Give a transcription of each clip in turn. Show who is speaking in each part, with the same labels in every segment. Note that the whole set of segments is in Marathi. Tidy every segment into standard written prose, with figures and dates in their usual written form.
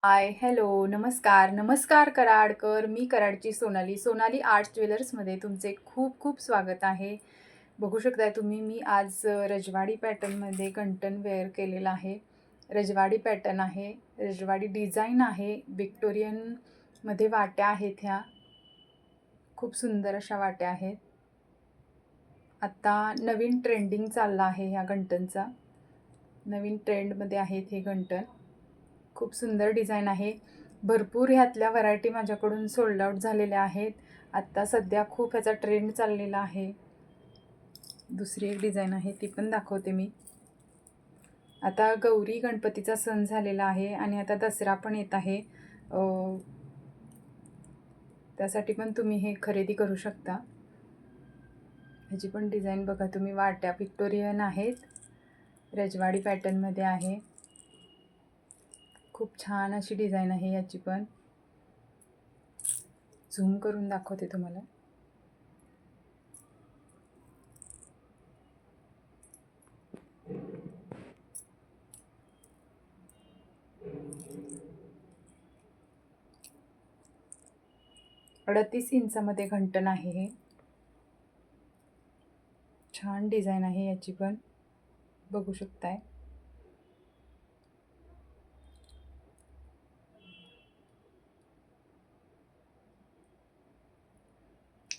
Speaker 1: हाय, हॅलो, नमस्कार, नमस्कार कराडकर. मी कराडची सोनाली. सोनाली आर्ट्स ज्वेलर्समध्ये तुमचे खूप खूप स्वागत आहे. बघू शकताय तुम्ही मी आज रजवाडी पॅटर्नमध्ये कंटन वेअर केलेला आहे. रजवाडी पॅटर्न आहे, रजवाडी डिझाईन आहे, व्हिक्टोरियनमध्ये वाट्या आहेत ह्या. खूप सुंदर अशा वाट्या आहेत. आत्ता नवीन ट्रेंडिंग चालला आहे ह्या गंटनचा. नवीन ट्रेंडमध्ये आहेत हे गंटन. खूप सुंदर डिझाईन आहे. भरपूर ह्यातल्या व्हरायटी माझ्याकडून सोल्ड आउट झालेल्या आहेत. आत्ता सध्या खूप ह्याचा ट्रेंड चाललेला आहे. दुसरी एक डिझाईन आहे ती पण दाखवते मी. आता गौरी गणपतीचा सण झालेला आहे आणि आता दसरा पण येत आहे. त्यासाठी पण तुम्ही हे खरेदी करू शकता. ह्याची पण डिझाईन बघा तुम्ही. वाट्या व्हिक्टोरियन आहेत, रजवाडी पॅटर्नमध्ये आहे. खूप छान अशी डिझाईन आहे याची पण. झूम करून दाखवते तुम्हाला. अडतीस इंचामध्ये घंटन आहे हे. छान डिझाईन आहे याची पण, बघू शकताय.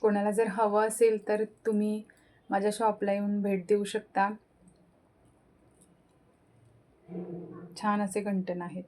Speaker 1: कोणाला जर हवं असेल तर तुम्ही माझ्या शॉपला येऊन भेट देऊ शकता. छान असे घंटन आहेत.